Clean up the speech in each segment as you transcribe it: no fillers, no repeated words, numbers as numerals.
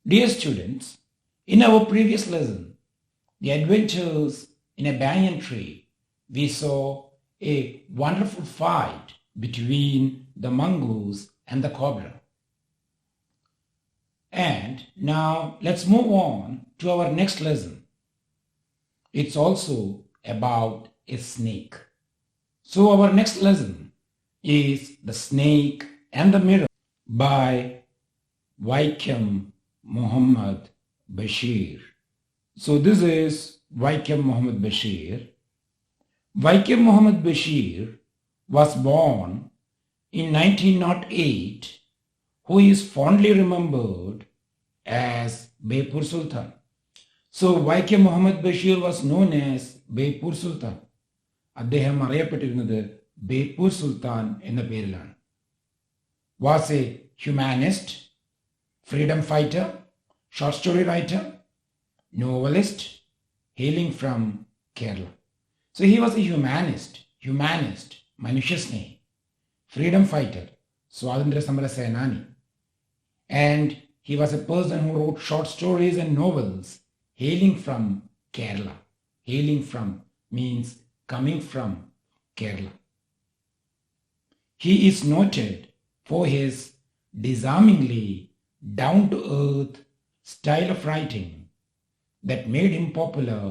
Dear students, in our previous lesson, The Adventures in a Banyan Tree, we saw a wonderful fight between the mongoose and the cobra. And now let's move on to our next lesson. It's also about a snake. So our next lesson is The Snake and the Mirror by Vaikam Muhammad Bashir. So this is Vaikam Muhammad Bashir. Vaikam Muhammad Bashir was born in 1908, who is fondly remembered as Beypur Sultan. So Vaikam Muhammad Bashir was known as Beypur Sultan. അദ്ദേഹം അറിയപ്പെട്ടിരുന്നത് ബേപ്പൂർ സുൽത്താൻ എന്ന പേരിലാണ്. Was a humanist, freedom fighter, short story writer, novelist, hailing from Kerala. So he was a humanist, മനുഷ്യസ്നേഹി, freedom fighter, സ്വാതന്ത്ര്യ സമര സേനാനി. And he was a person who wrote short stories and novels hailing from Kerala. Hailing from means coming from Kerala. He is noted for his disarmingly down-to-earth style of writing that made him popular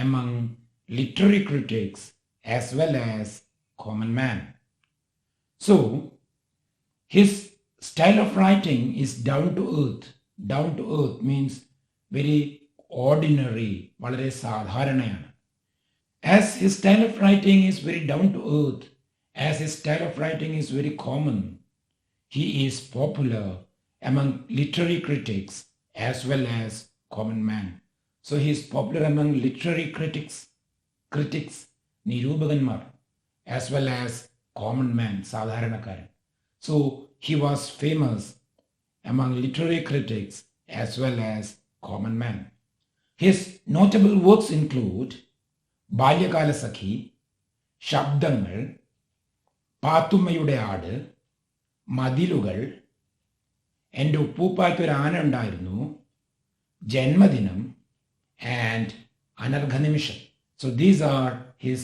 among literary critics as well as common man. So, his style of writing is down-to-earth. Down-to-earth means very ordinary, വളരെ സാധാരണയാണ്. As his style of writing is very down-to-earth, as his style of writing is very common, he is popular among literary critics as well as common man. So he is popular among literary critics, nirubaganmar, as well as common man, sadharanakaran. So he was famous among literary critics as well as common man. His notable works include ബാല്യകാല സഖി, ശബ്ദങ്ങൾ, പാത്തുമ്മയുടെ ആട്, മതിലുകൾ, എൻ്റെ ഉപ്പൂപ്പായ്ക്കൊരു ആന ഉണ്ടായിരുന്നു, ജന്മദിനം, and അനർഘനിമിഷം. So these are his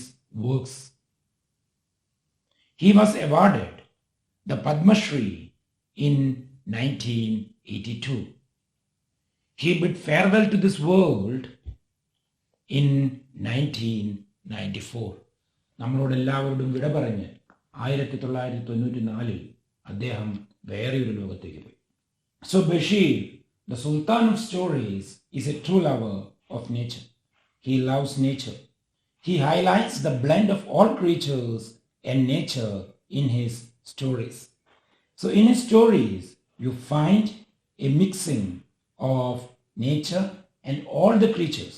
works. He was awarded the Padma Shri in 1982. He bid farewell to this world in 1994. നമ്മളോട് എല്ലാവരോടും വിട പറഞ്ഞ് 1994 അദ്ദേഹം വേറെയൊരു ലോകത്തേക്ക് പോയി. So Bashir, the Sultan of Stories, is a true lover of nature. He loves nature. He highlights the blend of all creatures and nature in his stories. So in his stories, you find a mixing of nature and all the creatures.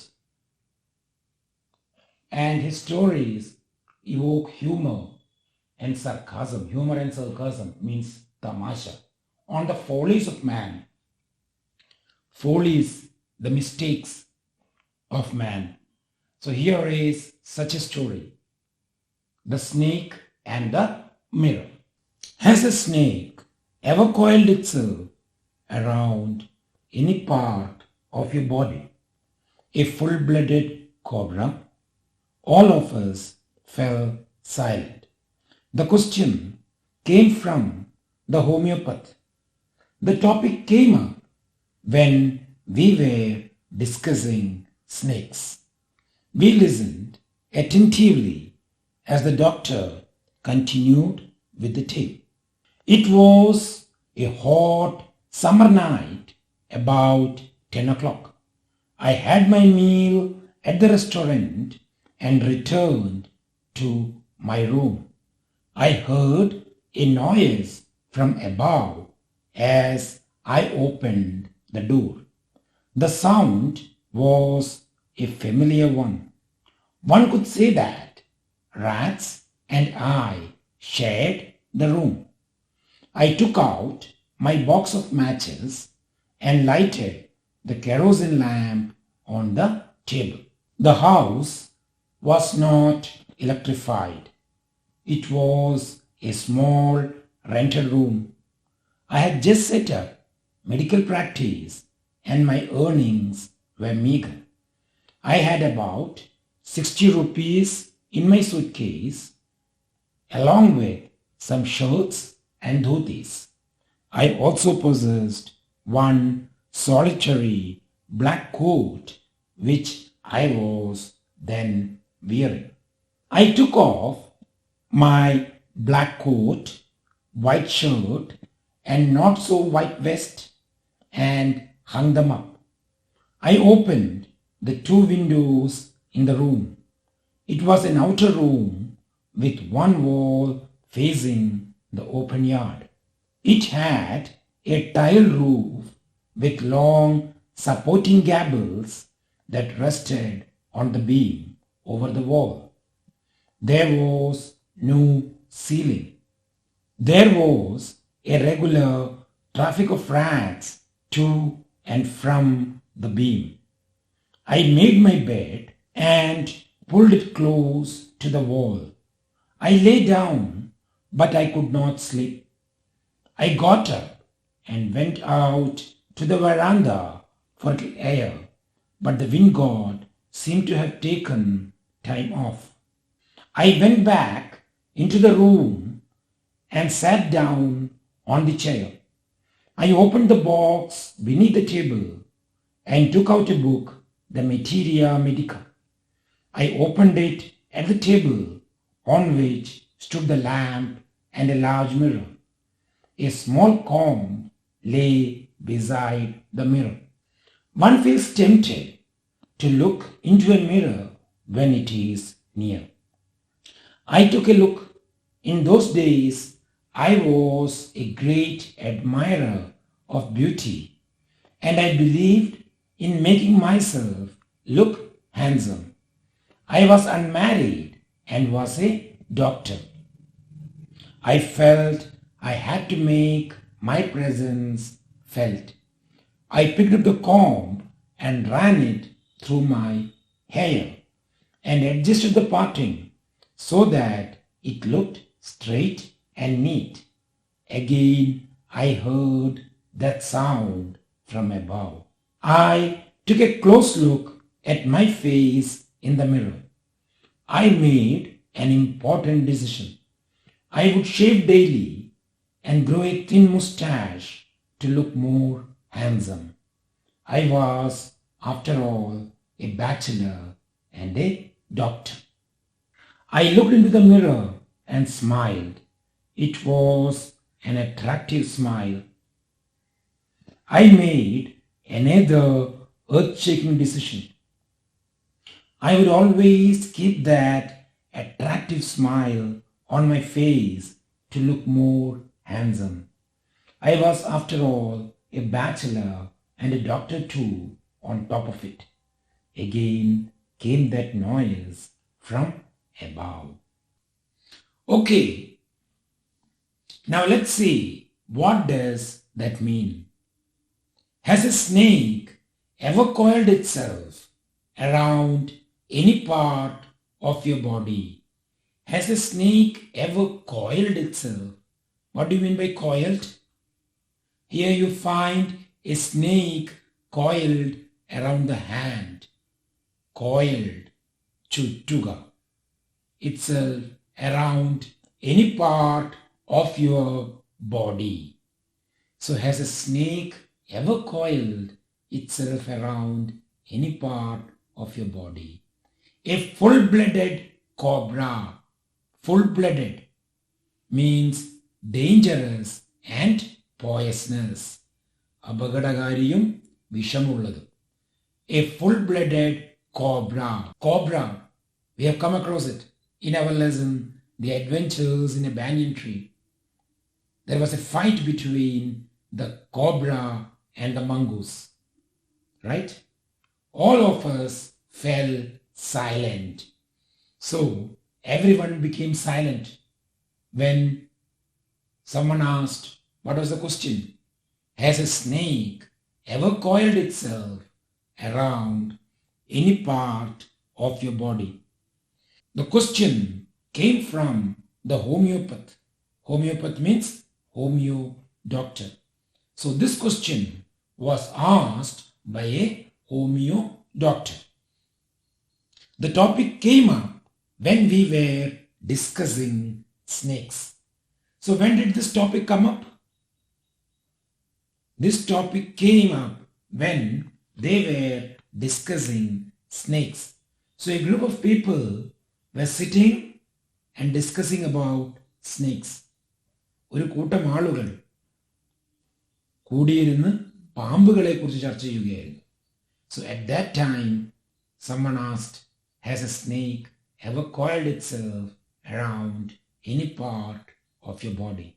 And his stories evoke humor and sarcasm. Humor and sarcasm means tamasha on the follies of man. Follies, the mistakes of man. So here is such a story. The Snake and the Mirror. Has a snake ever coiled itself around any part of your body? A full-blooded cobra? All of us fell silent. The question came from the homeopath. The topic came up when we were discussing snakes. We listened attentively as the doctor continued with the tale. It was a hot summer night about 10 o'clock. I had my meal at the restaurant and returned to my room. I heard a noise from above as I opened the door. The sound was a familiar one. One could say that rats and I shared the room. I took out my box of matches and lighted the kerosene lamp on the table. The house was not electrified. It was a small rented room. I had just set up medical practice and my earnings were meager. I had about 60 rupees in my suitcase, along with some shirts and dhotis. I also possessed one solitary black coat which I was then wearing. I took off my black coat, white shirt, and not so white vest and hung them up. I opened the two windows in the room. It was an outer room with one wall facing the open yard. It had a tile roof with long supporting gables that rested on the beam over the wall. There was no ceiling. There was a regular traffic of rats to and from the beam. I made my bed and pulled it close to the wall. I lay down, but I could not sleep. I got up and went out to the veranda for a little air, but the wind god seemed to have taken time off. I went back into the room and sat down on the chair. I opened the box beneath the table and took out a book, the Materia Medica. I opened it at the table on which stood the lamp and a large mirror. A small comb lay beside the mirror. One feels tempted to look into a mirror when it is near. I took a look. In those days, I was a great admirer of beauty, and I believed in making myself look handsome. I was unmarried and was a doctor. I felt I had to make my presence felt. I picked up the comb and ran it through my hair and adjusted the parting so that it looked straight and neat. Again, I heard that sound from above. I took a close look at my face in the mirror. I made an important decision. I would shave daily and grow a thin mustache to look more handsome. I was, after all, a bachelor and a doctor. I looked into the mirror and smiled. It was an attractive smile. I made another earth-shaking decision. I would always keep that attractive smile on my face to look more handsome. I was, after all, a bachelor and a doctor too on top of it. Again came that noise from above. Okay, now let's see, what does that mean? Has a snake ever coiled itself around any part of your body? Has a snake ever coiled itself? What do you mean by coiled? Here you find a snake coiled around the hand. Coiled, chutuga, itself around any part of your body. So has a snake ever coiled itself around any part of your body? A full-blooded cobra. Full-blooded means dangerous and poisonous. അപകടകാരിയും വിഷമുള്ളതും. A full-blooded cobra. Cobra, we have come across it in our lesson, The Adventures in a Banyan Tree. There was a fight between the cobra and the mongoose. Right? All of us fell silent. So everyone became silent when someone asked, what was the question? Has a snake ever coiled itself around any part of your body? The question came from the homeopath. Homeopath means homeo doctor. So this question was asked by a homeo doctor. The topic came up when we were discussing snakes. So when did this topic come up? This topic came up when they were discussing snakes. So a group of people were sitting and discussing about snakes. ഒരു കൂട്ടം ആളുകൾ കൂടിയിരുന്ന് പാമ്പുകളെ കുറിച്ച് ചർച്ച ചെയ്യുകയായിരുന്നു. So at that time, someone asked, has a snake ever coiled itself around any part of your body?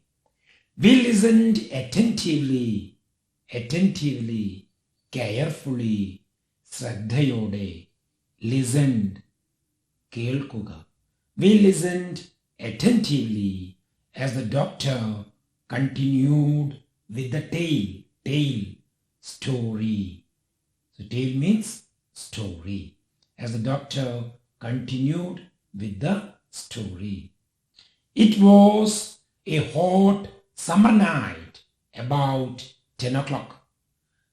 We listened attentively, carefully, ശ്രദ്ധയോടെ, listened, കേൾക്കുക. We listened attentively as the doctor continued with the tale story. So tale means story. As the doctor continued with the story. It was a hot summer night about 10 o'clock.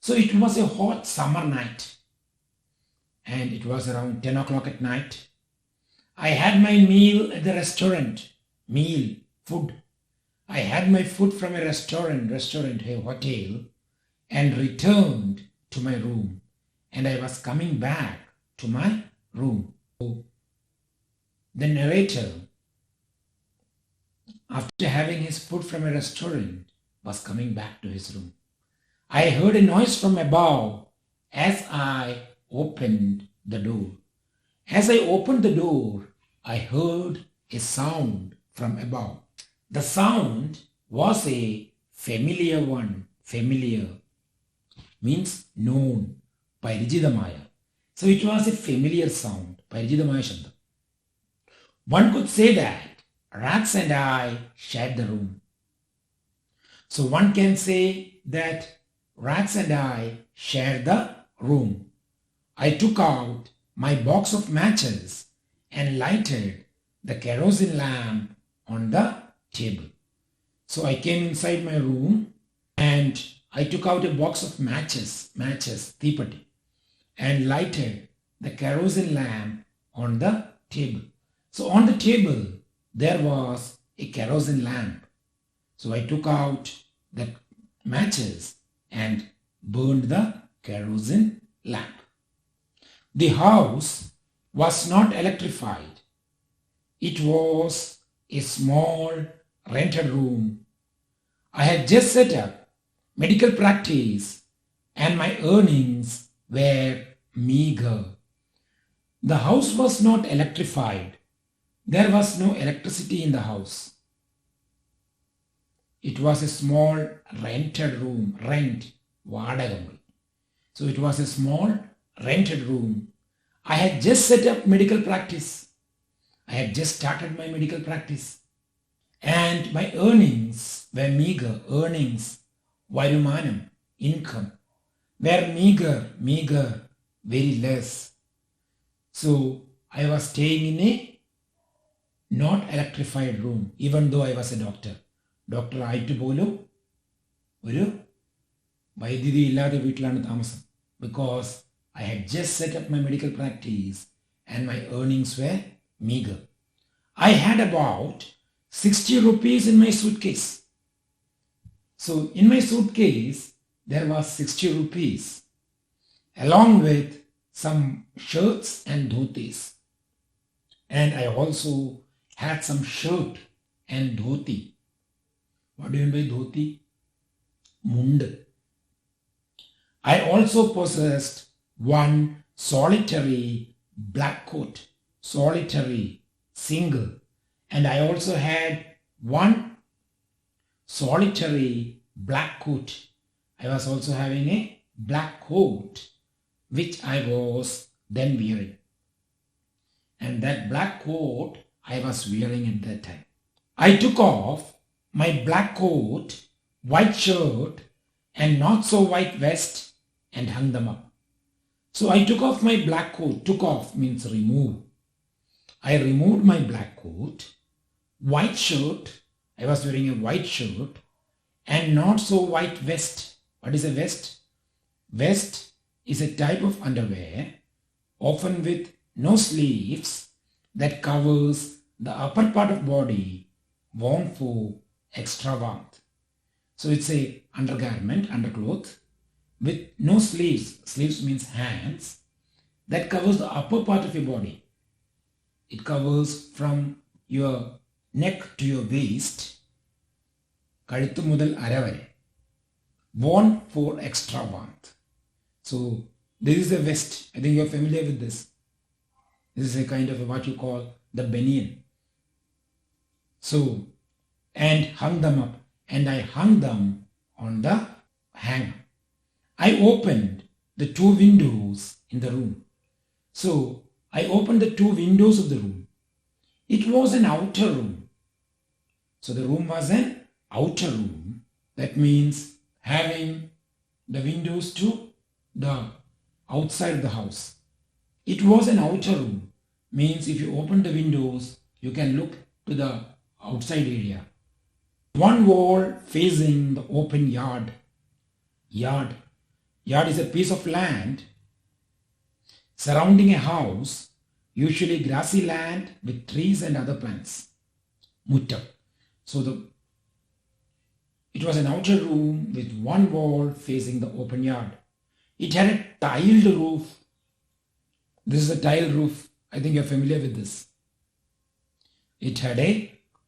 So it was a hot summer night and it was around 10 o'clock at night. I had my meal at the restaurant. Food. I had my food from a restaurant, a hotel, and returned to my room. And I was coming back to my room. The narrator, after having his food from a restaurant, was coming back to his room. I heard a noise from above as I opened the door. As I opened the door, I heard a sound from above. The sound was a familiar one. Familiar means known, പരിചിതമായ. So it was a familiar sound, പരിചിതമായ ശബ്ദം. One could say that rats and I shared the room. So one can say that rats and I shared the room. I took out my box of matches and lighted the kerosene lamp on the table. So I came inside my room and I took out a box of matches, thipatti, and lighted the kerosene lamp on the table. So on the table there was a kerosene lamp. So I took out the matches and burned the kerosene lamp. The house was not electrified. It was a small rented room. I had just set up medical practice and my earnings were meager. The house was not electrified. There was no electricity in the house. It was a small rented room. Rent, വാടകങ്ങൾ. So it was a small rented room. I had just set up medical practice. I had just started my medical practice. And my earnings were meager. Earnings, varumanam, income, were meager, very less. So I was staying in a not electrified room, even though I was a doctor. Doctor ആയിട്ട് പോലും ഒരു വൈദ്യുതി ഇല്ലാത്ത വീട്ടിലാണ് താമസം. Because I had just set up my medical practice and my earnings were meager. I had about 60 rupees in my suitcase. So in my suitcase there was 60 rupees along with some shirts and dhotis. And I also had some shirt and dhoti. What do you mean by dhoti? Mund. I also possessed one solitary black coat. Solitary, single. And I also had one solitary black coat. I was also having a black coat which I was then wearing. And that black coat I was wearing at that time. I took off my black coat, white shirt and not so white vest and hung them up. So I took off my black coat. Took off means remove. I removed my black coat, white shirt. I was wearing a white shirt and not so white vest. What is a vest? Vest is a type of underwear, often with no sleeves, that covers the upper part of body, worn for extra warmth. So it's a undergarment, undercloth, with no sleeves. Sleeves means hands, that covers the upper part of your body. It covers from your neck to your waist, കഴുത്ത് മുതൽ അര വരെ, worn for extra warmth. So this is a vest. I think you are familiar with this. This is a kind of what you call the banyan. So, and hung them up, and I hung them on the hanger. I opened the two windows in the room. So I opened the two windows of the room. It was an outer room. So the room was an outer room. That means having the windows to the outside of the house. It was an outer room. Means if you open the windows, you can look to the outside area. One wall facing the open yard. Yard is a piece of land surrounding a house, usually grassy land with trees and other plants. Mutta. So it was an outer room with one wall facing the open yard. It had a tiled roof. This is a tiled roof. I think you're familiar with this. It had a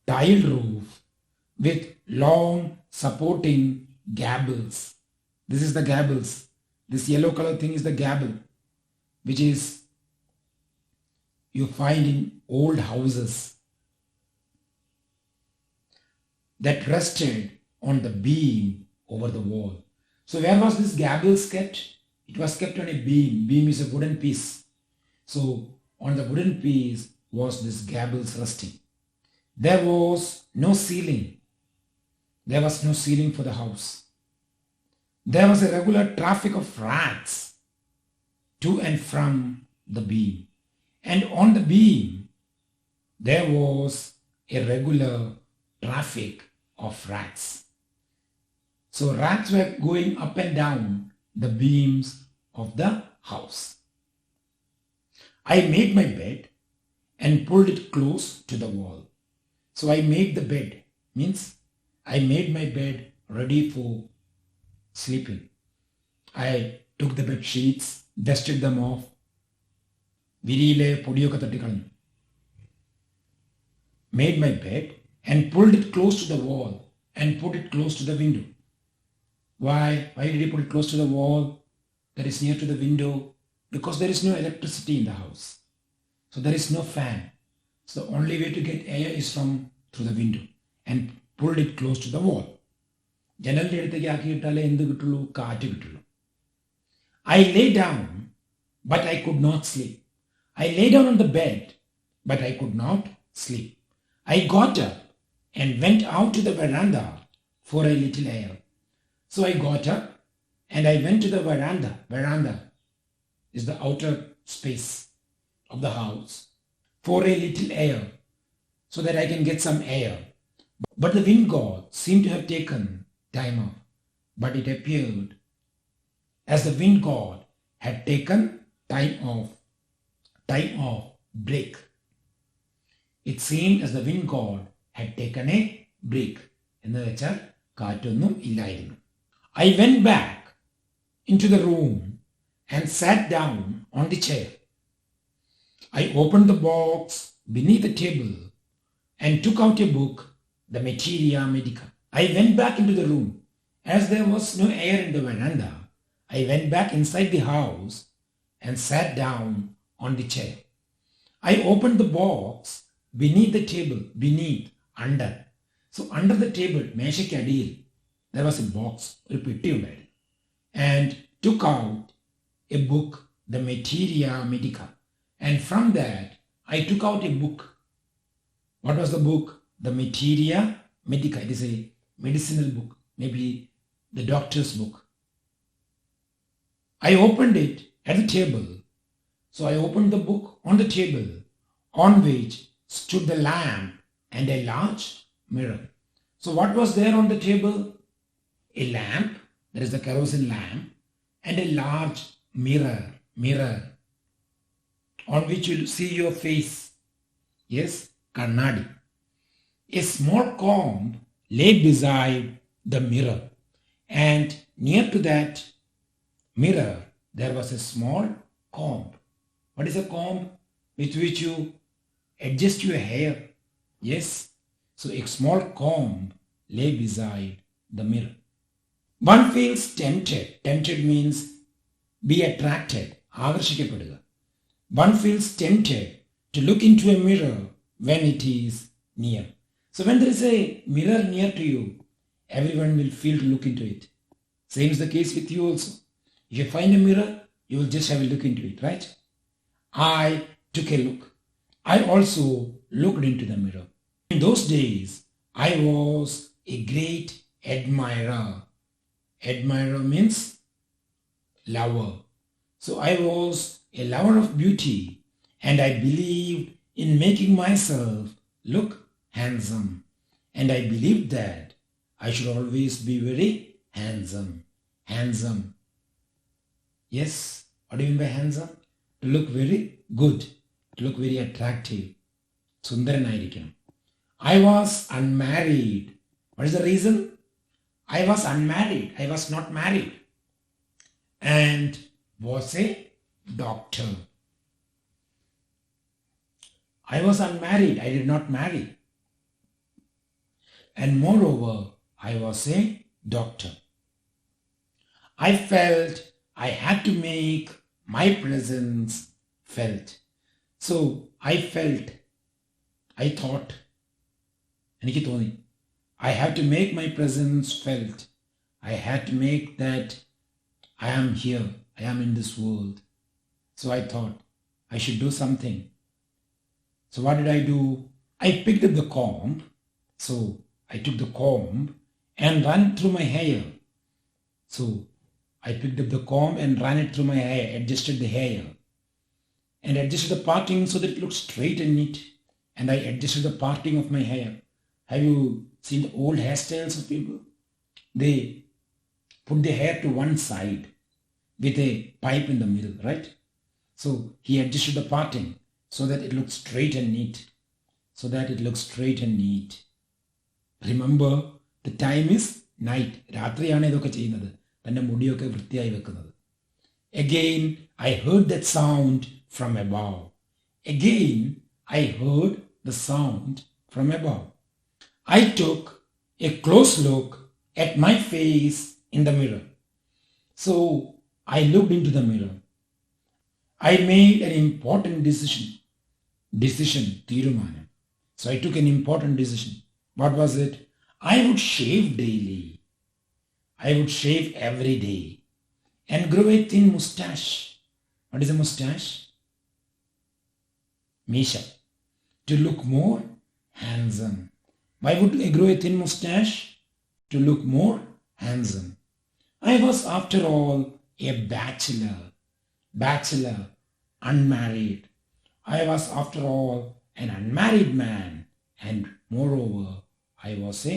tiled roof with long supporting gables. This is the gables. This yellow color thing is the gable, which is you find in old houses, that rested on the beam over the wall. So where was this gables kept? It was kept on a beam. Beam is a wooden piece. So on the wooden piece was this gables resting. There was no ceiling. There was no ceiling for the house. There was a regular traffic of rats to and from the beam. And on the beam, there was a regular traffic of rats. So rats were going up and down the beams of the house. I made my bed and pulled it close to the wall. So I made the bed, means I made my bed ready for sleeping. I took the bed sheets, dusted them off, വിരിയിലെ പൊടിയൊക്കെ തട്ടിക്കളഞ്ഞു. Made my bed and pulled it close to the wall and put it close to the window. Why did he put it close to the wall that is near to the window? Because there is no electricity in the house. So there is no fan. So the only way to get air is from through the window, and pulled it close to the wall. ജനലിൻ്റെ അടുത്തേക്ക് ആക്കിയിട്ടാലേ എന്ത് കിട്ടുള്ളൂ? കാറ്റ് കിട്ടുള്ളൂ. I lay down, but I could not sleep. I lay down on the bed, but I could not sleep. I got up and went out to the veranda for a little air. So I got up and I went to the veranda. Veranda is the outer space of the house, for a little air, so that I can get some air. But the wind god seemed to have taken time off. But it appeared as the wind god had taken time off break. It seemed as the wind god had taken a break. എന്ന് വെച്ചാൽ കാറ്റൊന്നും ഇല്ലായിരുന്നു. I went back into the room and sat down on the chair. I opened the box beneath the table and took out a book, the Materia Medica. I went back into the room. As there was no air in the veranda, I went back inside the house and sat down on the chair. I opened the box beneath the table, under. So under the table, മേശയ്ക്കടിയിൽ, there was a box, ഒരു പെട്ടി ഉണ്ടായിരുന്നു, and took out a book, the Materia Medica. And from that, I took out a book. What was the book? The Materia Medica. It is a medicinal book, maybe the doctor's book. I opened it at the table. So I opened the book on the table, on which stood the lamp and a large mirror. So what was there on the table? A lamp, that is the kerosene lamp, and a large mirror, mirror, on which you see your face. Yes, kannadi. A small comb lay beside the mirror, and near to that mirror there was a small comb. What is a comb? With which you adjust your hair. Yes, so a small comb lay beside the mirror. One feels tempted. Tempted means be attracted. ആകർഷിക്കപ്പെടുക. One feels tempted to look into a mirror when it is near. So when there is a mirror near to you, everyone will feel to look into it. Same is the case with you also. If you find a mirror, you will just have a look into it, right? I took a look. I also looked into the mirror. In those days, I was a great admirer. Admirer means lover. So I was a lover of beauty, and I believed in making myself look handsome. And I believed that I should always be very handsome. Handsome. Yes, what do you mean by handsome? To look very good, to look very attractive. Sundaranayirikkanam. I was unmarried. What is the reason? I was unmarried. I was not married. And was a doctor. I was unmarried. I did not marry. And moreover, I was a doctor. I felt I had to make my presence felt. So I thought, എനിക്ക് തോന്നി, I have to make my presence felt. I had to make that I am here, I am in this world. So I thought I should do something. So what did I do? I picked up the comb. So I took the comb and ran it through my hair. So I picked up the comb and ran it through my hair, adjusted the hair, and adjusted the parting so that it looked straight and neat. And I adjusted the parting of my hair. Have you seen the old hairstyles of people? They put their hair to one side with a pipe in the middle, right? So he adjusted the parting so that it looks straight and neat. Remember, the time is night. രാത്രിയാണ് ഇതൊക്കെ ചെയ്യുന്നത്. തൻ്റെ മുടിയൊക്കെ വൃത്തിയായി വെക്കുന്നത്. Again, I heard that sound from above. Again, I heard the sound from above. I took a close look at my face in the mirror. So I looked into the mirror. I made an important decision. തീരുമാനം. So I took an important decision. What was it? I would shave daily. I would shave every day and grow a thin mustache. What is a mustache? Misha. To look more handsome. Why would I grow a thin mustache? To look more handsome. I was, after all, a bachelor, unmarried. I was, after all, an unmarried man, and moreover, I was a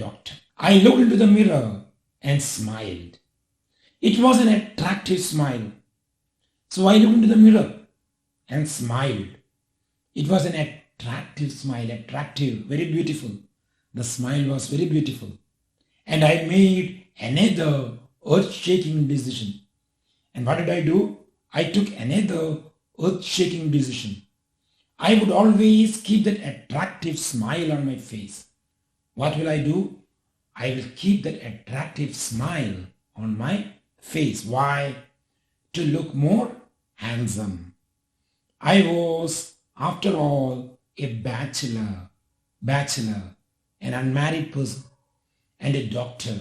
doctor. I looked into the mirror and smiled. It was an attractive smile. So I looked into the mirror and smiled. It was an attractive smile, attractive, very beautiful. The smile was very beautiful. And I made another earth-shaking decision. And what did I do? I took another earth-shaking decision. I would always keep that attractive smile on my face. What will I do? I will keep that attractive smile on my face. Why? To look more handsome. I was, after all, a bachelor, an unmarried person, and a doctor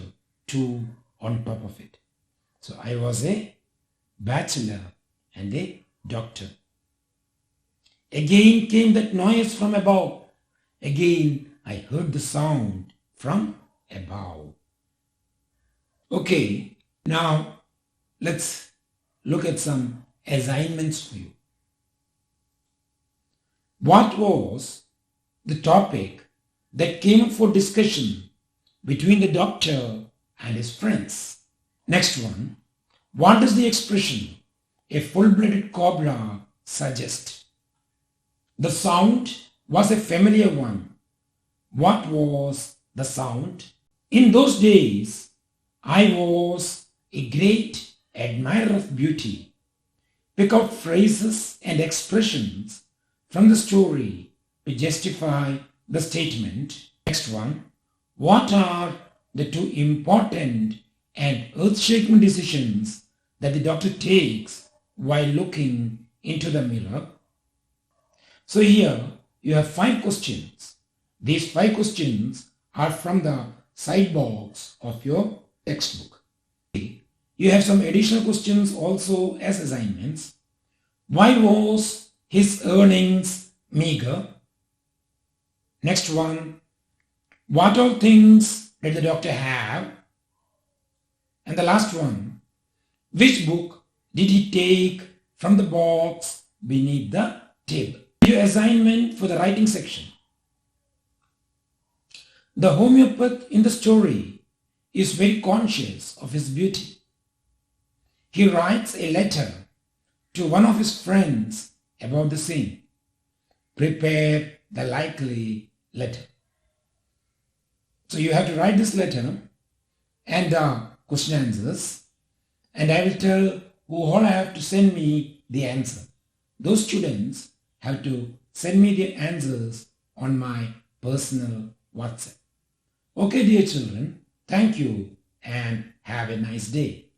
too on top of it. So I was a bachelor and a doctor. Again came that noise from above. Again I heard the sound from above. Okay, now let's look at some assignments for you. What was the topic that came up for discussion between the doctor and his friends? Next one, what is the expression a full-blooded cobra suggest? The sound was a familiar one. What was the sound? In those days, I was a great admirer of beauty. Pick out phrases and expressions from the story to justify the statement. Next one. What are the two important and earth-shaking decisions that the doctor takes while looking into the mirror? So here you have 5 questions. These 5 questions are from the side box of your textbook. You have some additional questions also as assignments. Why was his earnings meager? Next one. What all things did the doctor have? And the last one. Which book did he take from the box beneath the table? Your assignment for the writing section. The homeopath in the story is very conscious of his beauty. He writes a letter to one of his friends about the same. Prepare the likely letter. So you have to write this letter and the question answers, and I will tell who all have to send me the answer. Those students have to send me the answers on my personal WhatsApp. Okay, dear children, thank you and have a nice day.